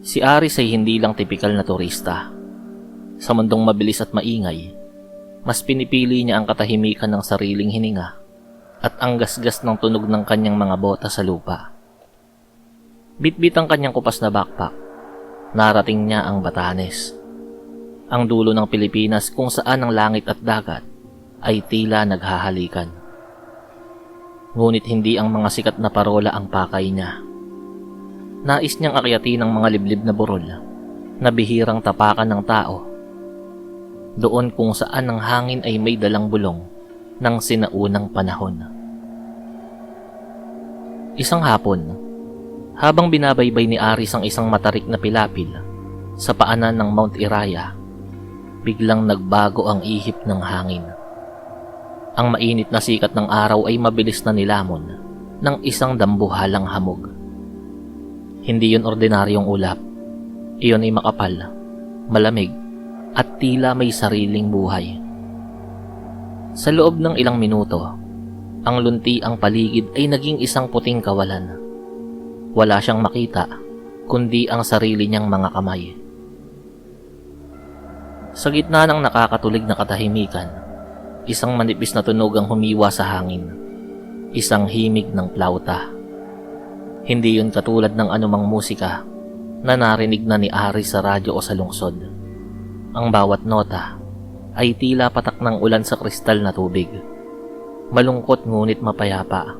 Si Aris ay hindi lang tipikal na turista. Sa mundong mabilis at maingay, mas pinipili niya ang katahimikan ng sariling hininga at ang gasgas ng tunog ng kanyang mga bota sa lupa. Bitbit ang kanyang kupas na backpack. Narating niya ang Batanes, ang dulo ng Pilipinas kung saan ang langit at dagat ay tila naghahalikan. Ngunit hindi ang mga sikat na parola ang pakay niya. Nais niyang akyatin ng mga liblib na burol na bihirang tapakan ng tao. Doon kung saan ang hangin ay may dalang bulong ng sinaunang panahon. Isang hapon, habang binabaybay ni Aris ang isang matarik na pilapil sa paanan ng Mount Iraya, biglang nagbago ang ihip ng hangin. Ang mainit na sikat ng araw ay mabilis na nilamon ng isang dambuhalang hamog. Hindi yun ordinaryong ulap. Iyon ay makapal, malamig, at tila may sariling buhay. Sa loob ng ilang minuto, ang lunti ang paligid ay naging isang puting kawalan. Wala siyang makita, kundi ang sarili niyang mga kamay. Sa gitna ng nakakatulig na katahimikan, isang manipis na tunog ang humiwa sa hangin. Isang himig ng plauta. Hindi yun katulad ng anumang musika na narinig na ni Aris sa radyo o sa lungsod. Ang bawat nota ay tila patak ng ulan sa kristal na tubig. Malungkot ngunit mapayapa.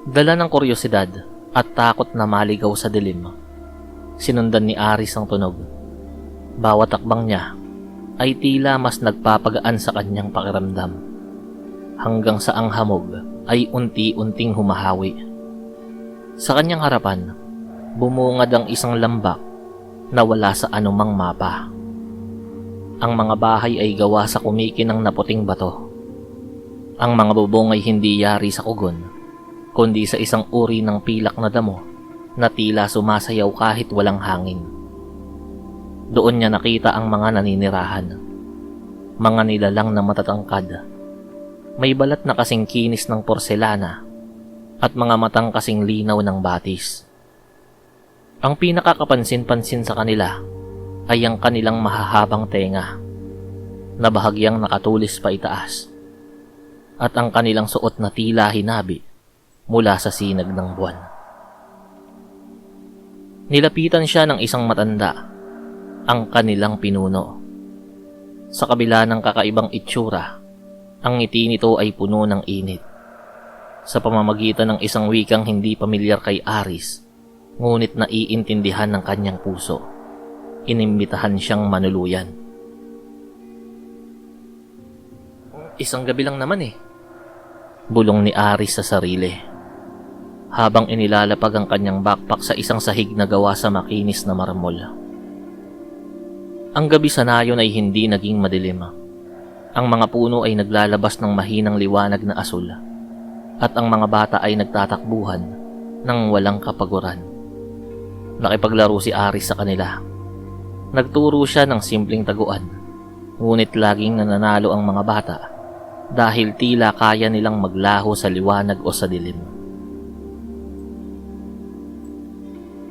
Dala ng kuryosidad at takot na maligaw sa dilim, sinundan ni Aris ang tunog. Bawat takbang niya ay tila mas nagpapagaan sa kanyang pakiramdam, hanggang sa ang hamog ay unti-unting humahawi. Sa kanyang harapan, bumungad ang isang lambak na wala sa anumang mapa. Ang mga bahay ay gawa sa kumikinang na puting bato. Ang mga bubong ay hindi yari sa kugon, kundi sa isang uri ng pilak na damo na tila sumasayaw kahit walang hangin. Doon niya nakita ang mga naninirahan. Mga nilalang na matatangkad. May balat na kasing kinis ng porselana at mga matang kasing linaw ng batis. Ang pinakakapansin-pansin sa kanila ay ang kanilang mahahabang tenga na bahagyang nakatulis pa itaas at ang kanilang suot na tila hinabi mula sa sinag ng buwan. Nilapitan siya ng isang matanda, ang kanilang pinuno. Sa kabila ng kakaibang itsura, ang ngiti nito ay puno ng init. Sa pamamagitan ng isang wikang hindi pamilyar kay Aris, ngunit naiintindihan ng kanyang puso, inimbitahan siyang manuluyan. Isang gabi lang naman bulong ni Aris sa sarili, habang inilalapag ang kanyang backpack sa isang sahig na gawa sa makinis na marmol. Ang gabi sa nayon ay hindi naging madilim. Ang mga puno ay naglalabas ng mahinang liwanag na asul at ang mga bata ay nagtatakbuhan ng walang kapaguran. Nakipaglaro si Aris sa kanila. Nagturo siya ng simpleng taguan, ngunit laging nananalo ang mga bata dahil tila kaya nilang maglaho sa liwanag o sa dilim.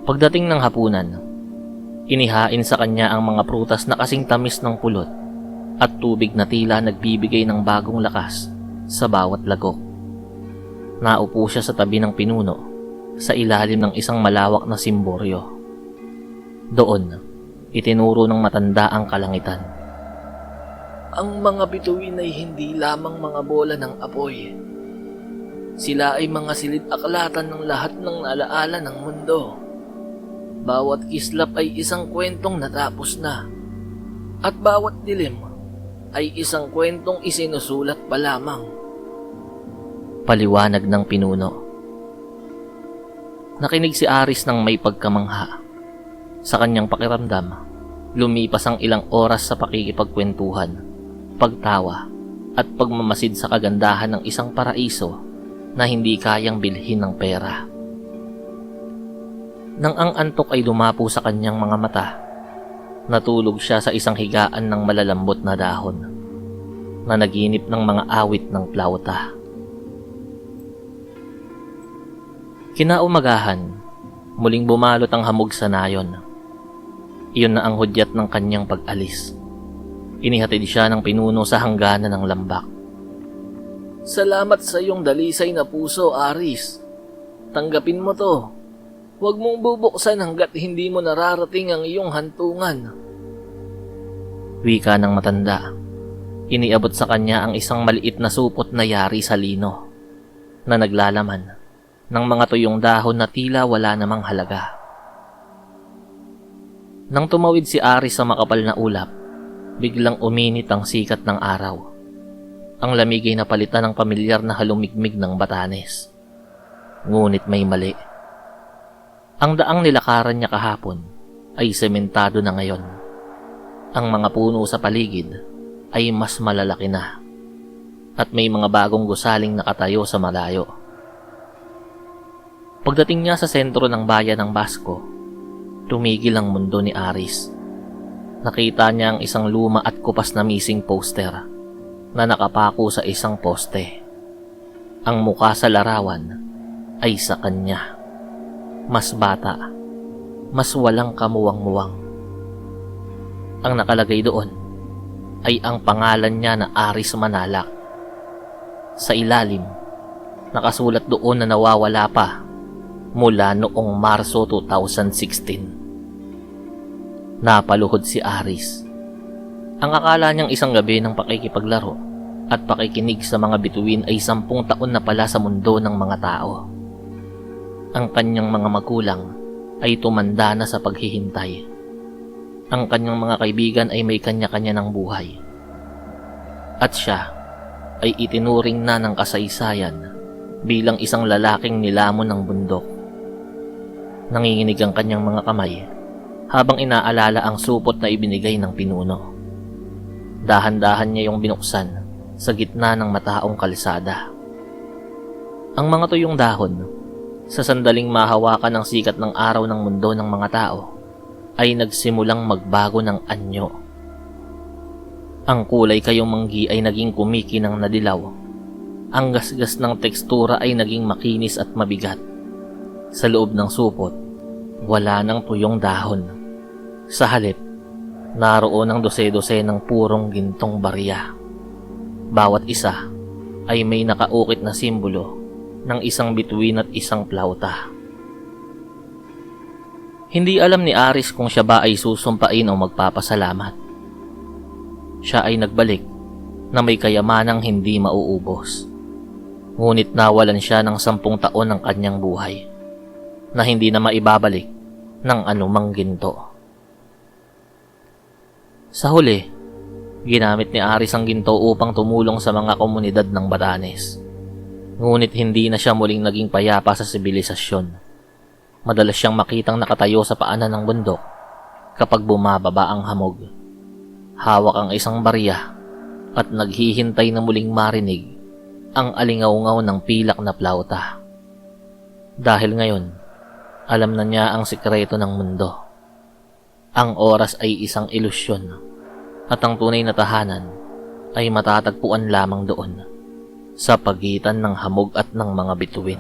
Pagdating ng hapunan, inihain sa kanya ang mga prutas na kasing tamis ng pulot at tubig na tila nagbibigay ng bagong lakas sa bawat lagok. Naupo siya sa tabi ng pinuno sa ilalim ng isang malawak na simboryo. Doon, itinuro ng matanda ang kalangitan. Ang mga bituin ay hindi lamang mga bola ng apoy. Sila ay mga silid-aklatan ng lahat ng alaala ng mundo. Bawat kislap ay isang kwentong natapos na, at bawat dilim ay isang kwentong isinusulat pa lamang. Paliwanag ng pinuno. Nakinig si Aris ng may pagkamangha. Sa kanyang pakiramdam, lumipas ang ilang oras sa pakikipagkwentuhan, pagtawa, at pagmamasid sa kagandahan ng isang paraiso na hindi kayang bilhin ng pera. Nang ang antok ay dumapo sa kanyang mga mata, natulog siya sa isang higaan ng malalambot na dahon na naginip ng mga awit ng plauta. Kinaumagahan, muling bumalot ang hamog sa nayon. Iyon na ang hudyat ng kanyang pag-alis. Inihatid siya ng pinuno sa hangganan ng lambak. Salamat sa iyong dalisay na puso, Aris. Tanggapin mo to. Huwag mong bubuksan hanggat hindi mo nararating ang iyong hantungan. Wika ng matanda. Iniabot sa kanya ang isang maliit na supot na yari sa lino na naglalaman ng mga tuyong dahon na tila wala namang halaga. Nang tumawid si Aris sa makapal na ulap, biglang uminit ang sikat ng araw. Ang lamig ay napalitan ng pamilyar na halumigmig ng Batanes. Ngunit may mali. Ang daang nilakaran niya kahapon ay sementado na ngayon. Ang mga puno sa paligid ay mas malalaki na at may mga bagong gusaling nakatayo sa malayo. Pagdating niya sa sentro ng bayan ng Basco, tumigil ang mundo ni Aris. Nakita niya ang isang luma at kupas na missing poster na nakapako sa isang poste. Ang mukha sa larawan ay sa kanya. Mas bata, mas walang kamuwang-muwang. Ang nakalagay doon ay ang pangalan niya na Aris Manalak. Sa ilalim, nakasulat doon na nawawala pa mula noong Marso 2016. Napaluhod si Aris. Ang akala niyang isang gabi ng pakikipaglaro at pakikinig sa mga bituin ay 10 taon na pala sa mundo ng mga tao. Ang kanyang mga magulang ay tumanda na sa paghihintay. Ang kanyang mga kaibigan ay may kanya-kanya ng buhay. At siya ay itinuring na ng kasaysayan bilang isang lalaking nilamon ng bundok. Nanginginig ang kanyang mga kamay habang inaalala ang supot na ibinigay ng pinuno. Dahan-dahan niya yung binuksan sa gitna ng mataong kalsada. Ang mga tuyong dahon, sa sandaling mahawakan ng sikat ng araw ng mundo ng mga tao, ay nagsimulang magbago ng anyo. Ang kulay kayong manggi ay naging kumikinang na dilaw. Ang gasgas ng tekstura ay naging makinis at mabigat. Sa loob ng supot, wala ng tuyong dahon. Sa halip, naroon ang dose-dose ng purong gintong barya. Bawat isa ay may nakaukit na simbolo ng isang bituin at isang plauta. Hindi alam ni Aris kung siya ba ay susumpain o magpapasalamat. Siya ay nagbalik na may kayamanang hindi mauubos. Ngunit nawalan siya ng 10 taon ng kanyang buhay na hindi na maibabalik ng anumang ginto. Sa huli, ginamit ni Aris ang ginto upang tumulong sa mga komunidad ng Batanes. Ngunit hindi na siya muling naging payapa sa sibilisasyon. Madalas siyang makitang nakatayo sa paanan ng bundok kapag bumababa ang hamog. Hawak ang isang barya at naghihintay na muling marinig ang alingaw-ngaw ng pilak na plauta. Dahil ngayon, alam na niya ang sikreto ng mundo. Ang oras ay isang ilusyon at ang tunay na tahanan ay matatagpuan lamang doon sa pagitan ng hamog at ng mga bituin.